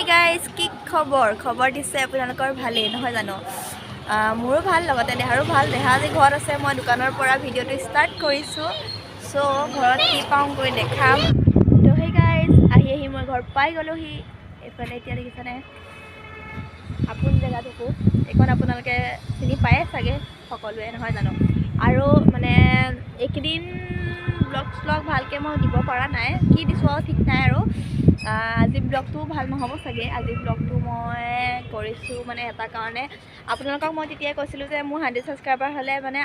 Hi guys, কি খবৰ দিছে আপোনালোকৰ ভালেই নহয় জানো? মোৰো ভাল, লগতে দেহাৰো ভাল। দেহা আজি ঘৰত আছে, মই দোকানৰ পৰা ভিডিঅ'টো ষ্টাৰ্ট কৰিছোঁ। চ' ঘৰত কি পাওঁ গৈ দেখাম। তো সেই গাইজ, আহি মই ঘৰ পাই গ'লোহি। এইফালে এতিয়া দেখিছেনে আপোন জেগাটুকু, এইখন আপোনালোকে চিনি পায়ে চাগে সকলোৱে নহয় জানো? আৰু মানে এইকেইদিন ব্লগ ভালকৈ মই দিব পৰা নাই, কি দিছোঁ আৰু ঠিক নাই। আৰু আজি ব্লগটো ভাল নহ'ব চাগে। আজি ব্লগটো মই কৰিছোঁ মানে এটা কাৰণে, আপোনালোকক মই তেতিয়াই কৈছিলোঁ যে মোৰ 100 ছাবস্ক্ৰাইবাৰ হ'লে মানে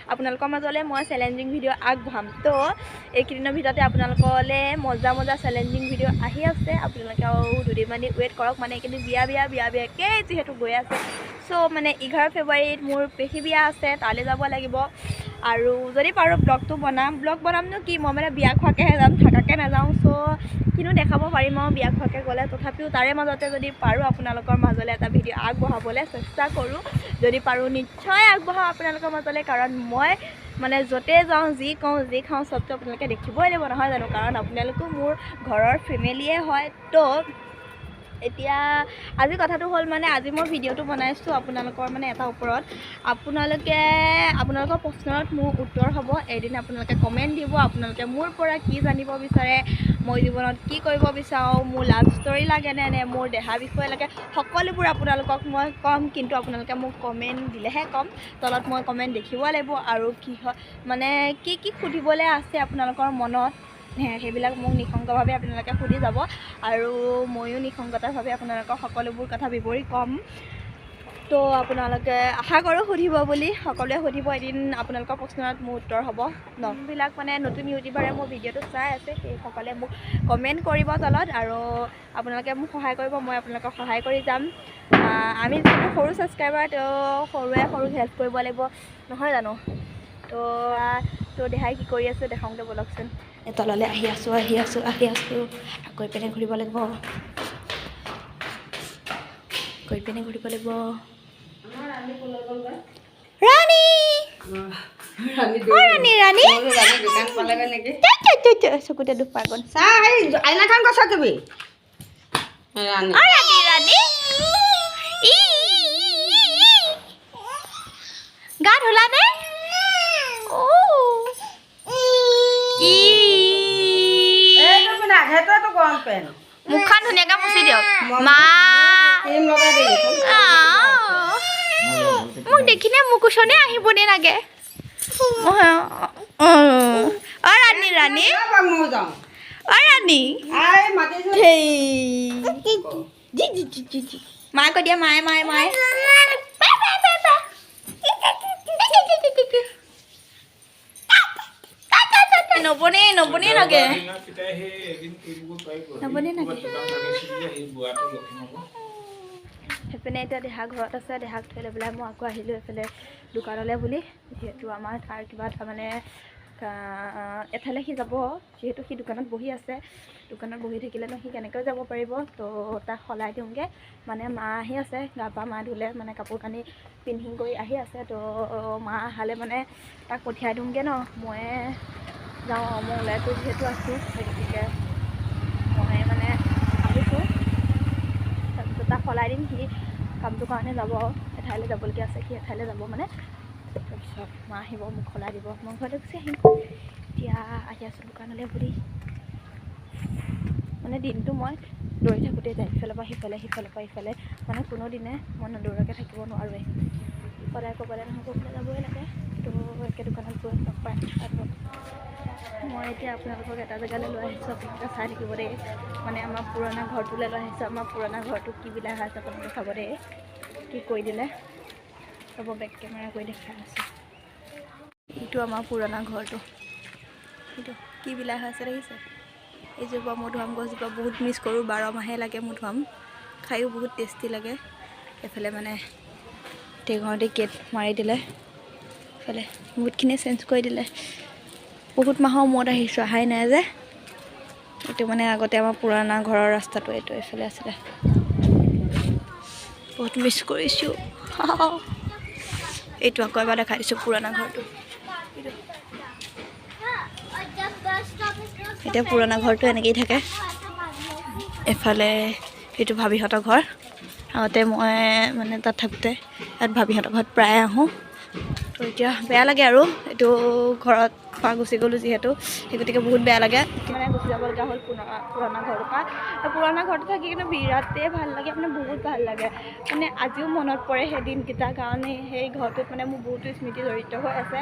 আপোনালোকৰ মাজলৈ মই চেলেঞ্জিং ভিডিঅ' আগবঢ়াম। তো এইকেইদিনৰ ভিতৰতে আপোনালোকলৈ মজা চেলেঞ্জিং ভিডিঅ' আহি আছে। আপোনালোকে আৰু দুদিনমান ৱেইট কৰক, মানে এইকেইদিন বিয়াকেই যিহেতু গৈ আছে। চ' মানে 11 ফেব্ৰুৱাৰীত মোৰ পেহী বিয়া আছে, তালৈ যাব লাগিব। আৰু যদি পাৰোঁ ব্লগ বনামনো কি, মই মানে বিয়া খোৱাকৈহে যাম, থাকাকৈ নাযাওঁ। চ' কিনো দেখাব পাৰিম আৰু বিয়া খোৱাকৈ গ'লে। তথাপিও তাৰে মাজতে যদি পাৰোঁ আপোনালোকৰ মাজলৈ এটা ভিডিঅ' আগবঢ়াবলৈ চেষ্টা কৰোঁ। যদি পাৰোঁ নিশ্চয় আগবঢ়াওঁ আপোনালোকৰ মাজলৈ, কাৰণ মই মানে য'তে যাওঁ, যি কওঁ, যি খাওঁ, চবটো আপোনালোকে দেখিবই লাগিব নহয় জানো? কাৰণ আপোনালোকো মোৰ ঘৰৰ ফেমিলিয়ে হয়। তো এতিয়া আজি কথাটো হ'ল মানে, আজি মই ভিডিঅ'টো বনাইছোঁ আপোনালোকৰ মানে এটা ওপৰত। আপোনালোকৰ প্ৰশ্নত মোৰ উত্তৰ হ'ব। এদিন আপোনালোকে কমেণ্ট দিব, আপোনালোকে মোৰ পৰা কি জানিব বিচাৰে, মই জীৱনত কি কৰিব বিচাৰোঁ, মোৰ লাভ ষ্টৰী লাগেনে নে মোৰ দেহাৰ বিষয়ে লাগে, সকলোবোৰ আপোনালোকক মই ক'ম। কিন্তু আপোনালোকে মোক কমেণ্ট দিলেহে ক'ম, তলত মই কমেণ্ট দেখিব লাগিব। আৰু কি হয় মানে কি সুধিবলৈ আছে আপোনালোকৰ মনত, সেইবিলাক মোক নিঃসংগভাৱে আপোনালোকে সুধি যাব। আৰু ময়ো নিঃসংগতাভাৱে আপোনালোকৰ সকলোবোৰ কথা বিৱৰি ক'ম। তো আপোনালোকে আশা কৰোঁ সুধিব বুলি, সকলোৱে সুধিব। এদিন আপোনালোকৰ প্ৰশ্নত মোৰ উত্তৰ হ'ব। যোনবিলাক মানে নতুন ইউটিউবাৰে মোৰ ভিডিঅ'টো চাই আছে, সেইসকলে মোক কমেণ্ট কৰিব তলত, আৰু আপোনালোকে মোক সহায় কৰিব, মই আপোনালোকক সহায় কৰি যাম। আমি যিহেতু সৰু ছাবস্ক্ৰাইবাৰ, তো সৰু হেল্প কৰিব লাগিব নহয় জানো? তো দেহাই কি কৰি আছে দেখাওঁতে ব'লকচোন। তললৈ আহি আছোঁ গৈ পিনে ঘূৰিব লাগিব, ৰাণী চকুতে দুখ পাই গ'ল। গা ধুলা নে? মুখখন ধুনীয়াকৈ মুচি দিয়ক মা। মোক দেখিনে মোক ওচৰলৈ আহিবনে লাগে? ৰাণী মায়ে কৈ দিয়া, মায়ে নবনে লাগে। সেইপিনে এতিয়া দেহা ঘৰত আছে, দেহাক থৈ লৈ পেলাই মই আকৌ আহিলোঁ এইফালে দোকানলৈ বুলি। যিহেতু আমাৰ তাৰ কিবা এটা মানে এফালে সি যাব, যিহেতু সি দোকানত বহি আছে। দোকানত বহি থাকিলেনো সি কেনেকৈ যাব পাৰিব? তো তাক সলাই দিওঁগৈ। মানে মা আহি আছে, গা পা মা ধুলে, মানে কাপোৰ কানি পিন্ধি কৰি আহি আছে। তো মা আহালে মানে তাক পঠিয়াই দিওঁগৈ ন। মই যাওঁ, মই ওলাইতো যিহেতু আছোঁ, সেই গতিকে মই মানে আহিছোঁ। তাৰপিছত তাক সলাই দিম, সি কামটোৰ কাৰণে যাব, এঠাইলৈ যাবলগীয়া আছে, সি এঠাইলৈ যাব মানে। তাৰপিছত মা আহিব, মোক সলাই দিব, মই ঘৰলৈ গুচি আহিম। এতিয়া আহি আছোঁ দোকানলৈ বুলি। মানে দিনটো মই দৌৰি থাকোঁতেই যায়, ইফালৰ পৰা সিফালে, মানে কোনো দিনে মই নদৌৰাকৈ থাকিব নোৱাৰোৱেই। সদায় ক'বলৈ নহয় ক'বলৈ যাবই লাগে। তো একে দোকানত গৈ লগ পাই মই এতিয়া আপোনালোকক এটা জেগালৈ লৈ আহিছোঁ, আপোনালোকে চাই থাকিব দেই। মানে আমাৰ পুৰণা ঘৰটোলৈ লৈ আহিছোঁ। আমাৰ পুৰণা ঘৰটো কি বিলাক আছে আপোনালোকে চাব দেই, কি কৰি দিলে। চাব, বেক কেমেৰা কৰি দেখাই আছোঁ। এইটো আমাৰ পুৰণা ঘৰটো, এইটো কি বিলাক আছে দেখিছে? এইজোপা মধুআম গছজোপা বহুত মিছ কৰোঁ, 12 মাহে লাগে মধুআম, খায়ো বহুত টেষ্টি লাগে। এইফালে মানে ঘৰতে গেট মাৰি দিলে, এইফালে বহুতখিনি চেঞ্জ কৰি দিলে। বহুত মাহৰ মূৰত আহিছোঁ, অহাই নাই যে। এইটো মানে আগতে আমাৰ পুৰণা ঘৰৰ ৰাস্তাটো এইটো এইফালে আছিলে। বহুত মিছ কৰিছোঁ। এইটো আকৌ এবাৰ দেখাই দিছোঁ পুৰণা ঘৰটো। এতিয়া পুৰণা ঘৰটো এনেকেই থাকে। এফালে এইটো ভাবিহঁতৰ ঘৰ আগতে মই মানে তাত থাকোঁতে ইয়াত ভাবিহঁতৰ ঘৰত প্ৰায় আহোঁ তো এতিয়া বেয়া লাগে আৰু এইটো ঘৰত পৰা গুচি গ'লোঁ যিহেতু সেই গতিকে বহুত বেয়া লাগে মানে গুচি যাবলগীয়া হ'ল পুৰণা ঘৰৰ পৰা আৰু পুৰণা ঘৰটো থাকি কিন্তু বিৰাটেই ভাল লাগে মানে বহুত ভাল লাগে মানে আজিও মনত পৰে সেই দিনকেইটা কাৰণে সেই ঘৰটোত মানে মোৰ বহুতো স্মৃতি জড়িত হৈ আছে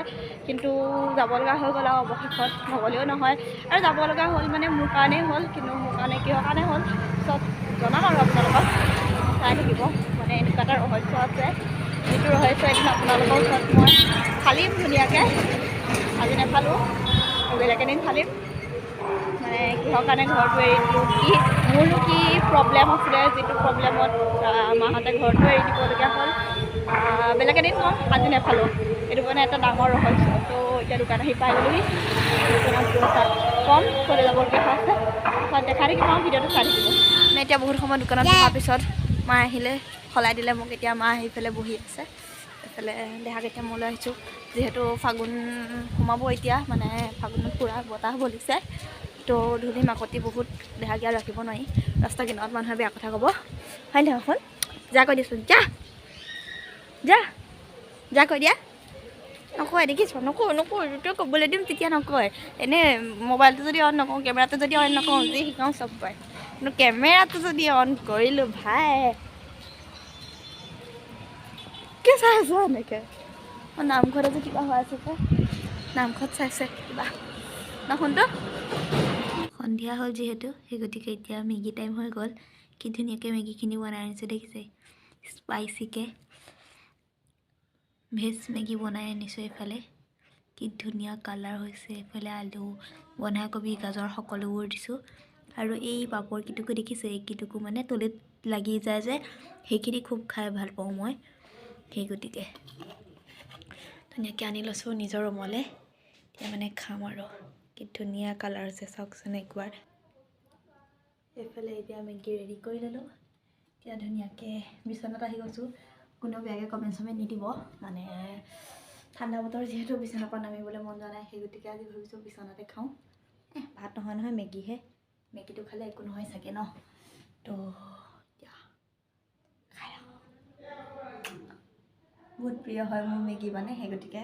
কিন্তু যাব লগা হৈ গ'ল আৰু অৱশেষত নগ'লেও নহয় আৰু যাব লগা হ'ল মানে মোৰ কাৰণেই হ'ল কিন্তু মোৰ কাৰণে কিহৰ কাৰণে হ'ল চব জনাম আৰু আপোনালোকক চাই থাকিব মানে এনেকুৱা এটা ৰহস্য আছে যিটো ৰহস্য এদিন আপোনালোকৰ ওচৰত মই ফালিম ধুনীয়াকৈ আজি নেফালোঁ বেলেগ এদিন ফালিম মানে কিহৰ কাৰণে ঘৰটো এৰি দিলোঁ কি মোৰনো কি প্ৰব্লেম আছিলে যিটো প্ৰব্লেমত মাহঁতে ঘৰটো এৰি দিবলগীয়া হ'ল বেলেগ এদিন ক'ম আজি নেফালোঁ এইটো মানে এটা ডাঙৰ ৰহস্য তো এতিয়া দোকান আহি পাই গ'লোহি দোকানত তাত কম ক'লৈ যাবলগীয়া হৈ আছে তাত দেখাই থাকিম আৰু ভিডিঅ'টো চাই থাকিব মানে এতিয়া বহুত সময় দোকানত বহাৰ পিছত মা আহিলে সলাই দিলে মোক এতিয়া মা আহি পেলাই বহি আছে এইফালে দেহাক এতিয়া মই লৈ আহিছোঁ যিহেতু ফাগুন সোমাব এতিয়া মানে ফাগুনত পূৰা বতাহ বলিছে তো ধূলি মাকতি বহুত দেহাক ইয়াত ৰাখিব নোৱাৰি ৰাস্তা কিনাৰত মানুহে বেয়া কথা ক'ব হয় নহয় হ'ল যা কৈ দিছোঁ যা যা যা কৈ দিয়া নকয় দেখিছ নকওঁ যেতিয়া ক'বলৈ দিম তেতিয়া নকয় এনেই মোবাইলটো যদি অন নকৰোঁ কেমেৰাটো যদি অন নকৰোঁ যি শিকাওঁ চব কয় কিন্তু কেমেৰাটো যদি অন কৰিলোঁ ভাই কি চাই আছো এনেকৈ মই নামঘৰত আজি কিবা হৈ আছে যে নামঘৰত চাইছে কিবা ন শুনটো সন্ধিয়া হ'ল যিহেতু সেই গতিকে এতিয়া মেগী টাইম হৈ গ'ল কি ধুনীয়াকৈ মেগীখিনি বনাই আনিছোঁ দেখিছে স্পাইচিকৈ ভেজ মেগী বনাই আনিছোঁ এইফালে কি ধুনীয়া কালাৰ হৈছে এইফালে আলু বন্ধাকবি গাজৰ সকলোবোৰ দিছোঁ আৰু এই পাপৰ কিটুকু দেখিছে এই কিটুকু মানে তলিত লাগি যায় যে সেইখিনি খুব খাই ভাল পাওঁ মই সেই গতিকে ধুনীয়াকৈ আনি লৈছোঁ নিজৰ ৰুমলৈ এতিয়া মানে খাম আৰু কি ধুনীয়া কালাৰ হৈছে চাওকচোন একবাৰ এইফালে এতিয়া মেগী ৰেডি কৰি ল'লোঁ এতিয়া ধুনীয়াকৈ বিচনাত আহি গৈছোঁ কোনেও বেয়াকৈ কমেণ্ট চমেণ্ট নিদিব মানে ঠাণ্ডা বতৰ যিহেতু বিচনাৰ পৰা নামিবলৈ মন যোৱা নাই সেই গতিকে আজি ভাবিছোঁ বিচনাতে খাওঁ ভাত নহয় মেগীহে মেগীটো খালে একো নহয় চাগে ন তো এতিয়া খাই লওঁ বহুত প্ৰিয় হয় মোৰ মেগী মানে সেই গতিকে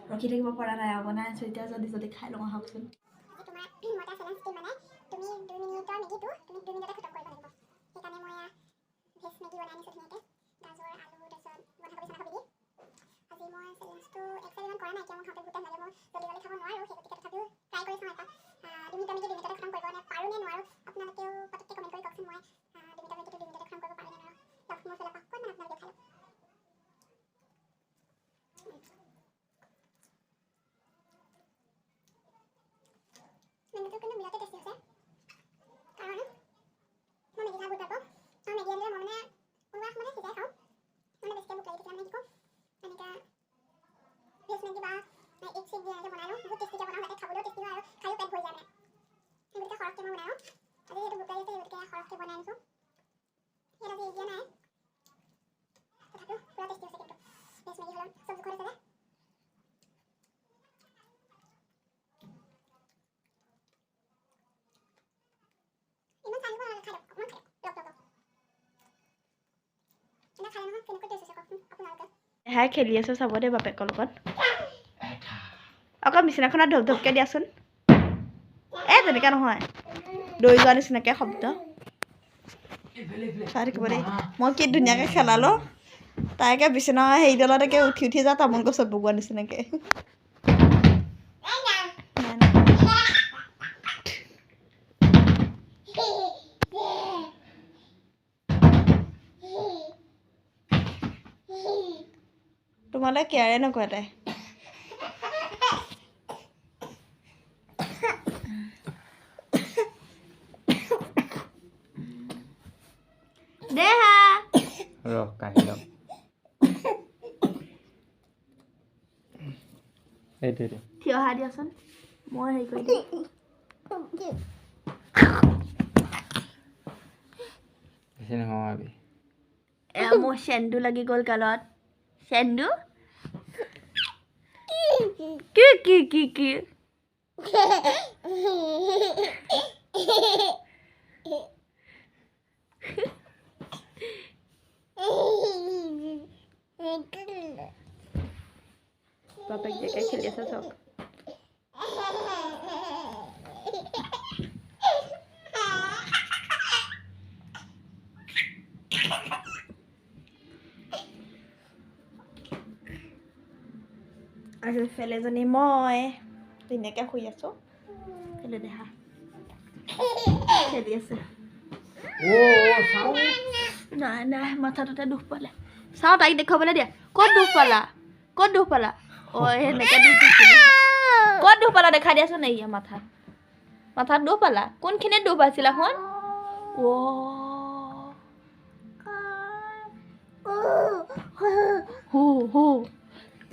ৰখি থাকিব পৰা নাই আৰু বনাই আছোঁ এতিয়া জলদি খাই লওঁ আহকচোন তুমি 2 মিনিটৰ মেগীটো তুমি 2 মিনিটতে খতম কৰিব লাগিব সেইকাৰণে মই ভেজ মেগী বনাই আনিছোঁ ধুনীয়াকৈ গাজৰ আলু তাৰপিছত বন্ধাকবি আজি মই চেলেঞ্জটো এক্সেল ইমান কৰা নাই কিয় মই খাওঁতে বহুত টাইম লাগে মই জলদি খাব নোৱাৰোঁ সেই গতিকে তথাপিও ট্ৰাই কৰি চাওঁ এটা 2 মিনিটৰ মেগী 2 মিনিটতে খতম কৰিব নে পাৰোঁ নে নোৱাৰোঁ আপোনালোকেও পটককৈ কমেণ্ট কৰি কওকচোন মই 2 মিনিটৰ মেগীটো 2 মিনিটতে খতম কৰিব পাৰোঁ নে নোৱাৰোঁ লওক মোৰ ফালৰ পৰা অকণমান আপোনালোকে খাই লওক মেগীটো কিন্তু বিৰাটেই টেষ্টি হৈছে কাৰণ মই মেগী খাই বহুত ভাল পাওঁ আৰু মেগী আনিলে মই মানে কোনোবা সময়তে সিজাই খাওঁ মানে বেছিকৈ ভোক লাগি থাকিলে মানে কি কৰোঁ এনেকৈ ভেজ মেগী বা এগ চেগ দি এনেকৈ বনাই লওঁ বহুত টেষ্টিকৈ বনাওঁ যাতে খাবলৈও টেষ্টি হয় আৰু খায়ো পেট ভৰি যায় মানে সেই গতিকে সৰহকৈ মই বনাই লওঁ আজি যিহেতু ভোক লাগি আছে সেই গতিকে সৰহকৈ বনাই আনিছোঁ ইয়াত আজি এগ দিয়া নাই তথাপিও পূৰা টেষ্টি হৈছে কিন্তু ভেজ মেগী হ'লেও চব জোখত হৈছে যে ইমান চাই নালাগে খাই লওক অকণমান খাই লওক এনে খালে নহয় কেনেকৈ টেষ্ট হৈছে কওকচোন আপোনালোকে হে খেলি আছোঁ চাব দে বাপেকৰ লগত অকল বিচনাখনত ধপ ধপকৈ দিয়াচোন তেনেকৈ নহয় দৈ যোৱা নিচিনাকৈ শব্দ চাই থাকিব দেই মই কি ধুনীয়াকৈ খেলালোঁ তাইকে বিচনা হেৰিডালতকৈ উঠি যাওঁ তামোল গছত বগোৱা নিচিনাকৈ তোমালৈ কেয়াৰে নকৰে তাই দেহা ৰহ কাঢ়ি লওক এইটো থিয় অহা দিয়াচোন মই হেৰি কৰি দিম বেছি নকমাবি মোৰ চেন্দু লাগি গ'ল গালত চেন্দু কি কৰি আছে চাওক আৰু ইফালে এজনী মই ধুনীয়াকৈ শুই আছোঁ খেলি দেখা খেলি আছে নাই নাই মাথাটোতে দুখ পালে চাওঁ তাইক দেখুৱাবলৈ দিয়া ক'ত দুখ পালা অঁ সেনেকৈ দুখ পাইছিলে ক'ত দুখ পালা দেখাই দিয়াচোন এইয়া মাথাত দুখ পালা কোনখিনিত দুখ পাইছিলা শুন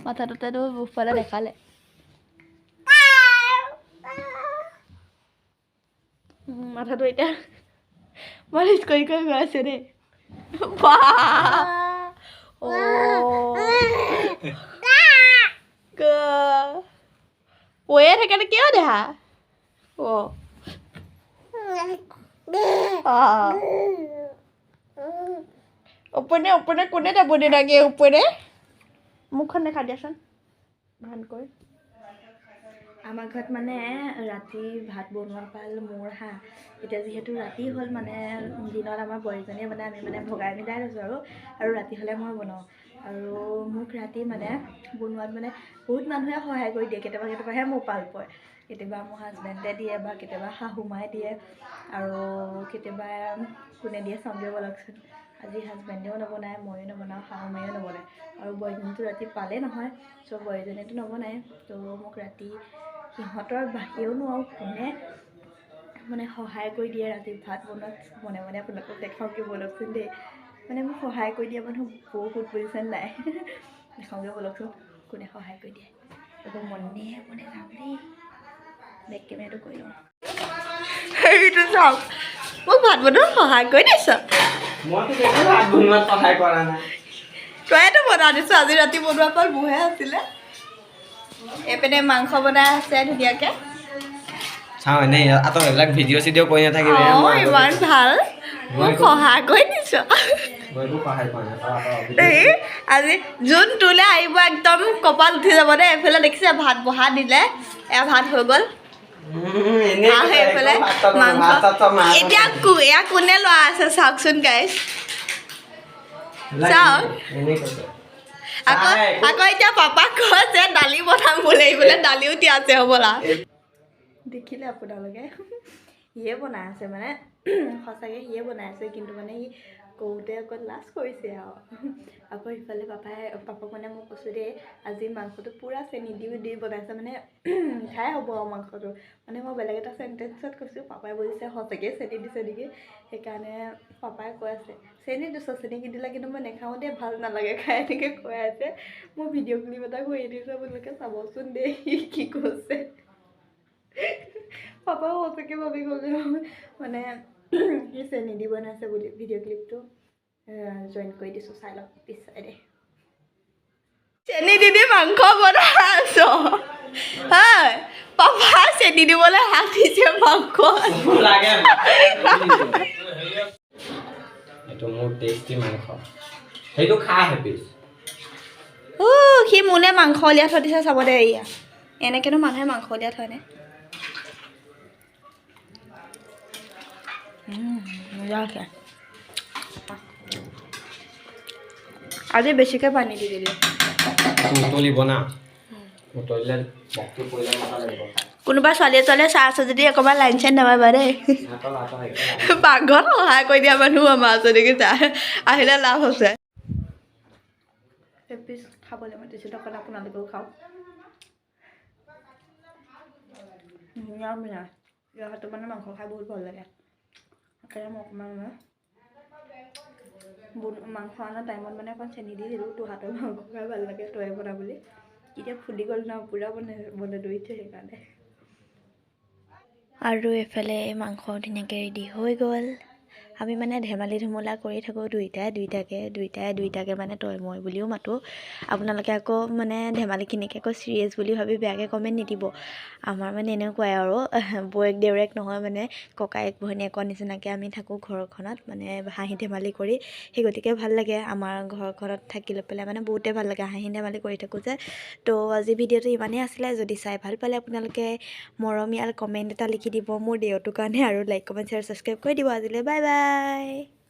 মাথাটোতে দুখ পালে দেখালে মাথাটো এতিয়া মালিচ কৰি গৈ আছে দেই পয়ে থাকে কিয় দেখা ওপৰে কোনে যাব নালাগে ওপৰে মুখখন দেখা দিয়াচোন ভালকৈ আমাৰ ঘৰত মানে ৰাতি ভাত বনোৱা পাল মোৰ এতিয়া যিহেতু ৰাতি হ'ল মানে দিনত আমাৰ বোৱাৰীজনীয়ে মানে আমি মানে ভগাই মিলাই লৈছোঁ আৰু ৰাতি হ'লে মই বনাওঁ আৰু মোক ৰাতি মানে বনোৱাত মানে বহুত মানুহে সহায় কৰি দিয়ে কেতিয়াবাহে মোৰ পাল পৰে কেতিয়াবা মোৰ হাজবেণ্ডে দিয়ে বা কেতিয়াবা শাহুমাই দিয়ে আৰু কেতিয়াবা কোনে দিয়ে চাওঁগৈ বলকচোন আজি হাজবেণ্ডেও নবনায় ময়ো নবনাওঁ শাহুমায়েও নবনায় আৰু বোৱাৰীজনীটো ৰাতি পালে নহয় চ' বোৱাৰীজনীয়েতো নবনায় তো মোক ৰাতি সিহঁতৰ বাহিৰেও নোৱাৰো কোনে মানে সহায় কৰি দিয়ে ৰাতি ভাত বনোৱাত মনে আপোনালোকক দেখাওঁগৈ বলকচোন দেই মানে মোক সহায় কৰি দিয়া মানুহ বহুত বুজিছেনে নাই দেখাওঁগৈ বলকচোন কোনে সহায় কৰি দিয়ে আকৌ মনে যাম দেই বেক কেমেৰাটো কৰি লওঁ সেইটো চাওক মোক ভাত বনোৱাত সহায় কৰি দিছ তইতো বনাই দিছোঁ আজি ৰাতি বনোৱাৰ পৰা মোৰহে আছিলে এইপিনে মাংস বনাই আছে ধুনীয়াকৈ চাওঁ এনেই এইবিলাক ভিডিঅ' চিডিঅ' কৰি নাথাকিবি ইমান ভাল মোক সহায় কৰি দিছ এই আজি যোন তোলে আহিব একদম কপাল উঠি যাব দেই এইফালে দেখিছে ভাত বহা দিলে এয়া ভাত হৈ গ'ল এইফালে মাংস এতিয়া এয়া কোনে লোৱা আছে চাওকচোন গাইজ চাওক আকৌ এতিয়া পাপাক কৈছে দালি বনাম বুলি বোলে দালিও তিয়াছে হ'বলা দেখিলে আপোনালোকে সিয়ে বনাই আছে মানে সঁচাকৈ সিয়ে বনাই আছে কিন্তু মানে সি কওঁতে অকল লাজ কৰিছে আৰু আকৌ ইফালে পাপাক মানে মোক কৈছোঁ দেই আজি মাংসটো পূৰা চেনি দি বনাইছে মানে মিঠাই হ'ব আৰু মাংসটো মানে মই বেলেগ এটা চেণ্টেঞ্চত কৈছোঁ পাপাই বুজিছে সঁচাকৈ চেনি দিছে নেকি সেইকাৰণে পাপাই কৈ আছে চেনি দিছ চেনি দিলে কিন্তু মই নেখাওঁ দেই ভাল নালাগে খাই এনেকৈ কৈ আছে মই ভিডিঅ' ক্লিপ এটা কৰি দিছোঁ আপোনালোকে চাবচোন দেই কি কৈছে পাপাও সঁচাকৈ ভাবি গ'লে মানে সি চেনি দি বনাইছে বুলি ভিডিঅ' ক্লিপটো জইন কৰি দিছোঁ চাই লওক পিছ চাইডে চেনি দি মাংস বনাই আছ হয় পাপা চেনি দিবলৈ হাত দিছে মাংস এইটো মোৰ টেষ্টি মাংস সেইটো খাই হেপি সি মোলে মাংস উলিয়াই থৈ দিছে চাব দে এয়া এনেকৈনো মানুহে মাংস উলিয়াই থয়নে আজি বেছিকৈ পানী দি দিলোঁ উতলিব না উতলিলে বক্তটো পৰিলে মজা লাগিব কোনোবা ছোৱালীয়ে চাই আছে যদি অকণমান লাইন চাইন নামাৰিবা দেই পাকঘৰত সহায় কৰি দিয়া মানুহ আমাৰ ওচৰলৈকে আহিলে লাভ হৈছে এপিচ খাবলৈ মাতিছোঁ অকণ আপোনালোকেও খাওক ধুনীয়া ইয়াৰ হাতত মানে মাংস খাই বহুত ভাল লাগে সেইকাৰণে মই অকণমান মাংস অনা টাইমত মানে অকণ চেনি দি দিলোঁ তোৰ হাতৰ মাংস খাই ভাল লাগে তই বনা বুলি এতিয়া ফুলি গ'ল ন পূৰা বনাই ধৰিছে সেইকাৰণে আৰু এইফালে মাংস ধুনীয়াকৈ ৰেডি হৈ গ'ল আমি মানে ধেমালি ধুমুলা কৰি থাকোঁ দুইটাকে মানে তই মই বুলিও মাতোঁ। আপোনালোকে আকৌ মানে ধেমালিখিনিকে আকৌ চিৰিয়াছ বুলি ভাবি বেয়াকৈ কমেণ্ট নিদিব। আমাৰ মানে এনেকুৱাই আৰু বৌয়েক দেউৰেক নহয় মানে ককায়েক ভনীয়েকৰ নিচিনাকৈ আমি থাকোঁ ঘৰখনত মানে হাঁহি ধেমালি কৰি। সেই গতিকে ভাল লাগে আমাৰ ঘৰখনত থাকি লৈ পেলাই মানে বহুতে ভাল লাগে, হাঁহি ধেমালি কৰি থাকোঁ যে। তো আজি ভিডিঅ'টো ইমানেই আছিলে। যদি চাই ভাল পালে আপোনালোকে মৰমীয়াল কমেণ্ট এটা লিখি দিব মোৰ দেওটোৰ কাৰণে, আৰু লাইক কমেণ্ট শ্বেয়াৰ ছাবস্ক্ৰাইব কৰি দিব। আজিলৈ বাই বাই।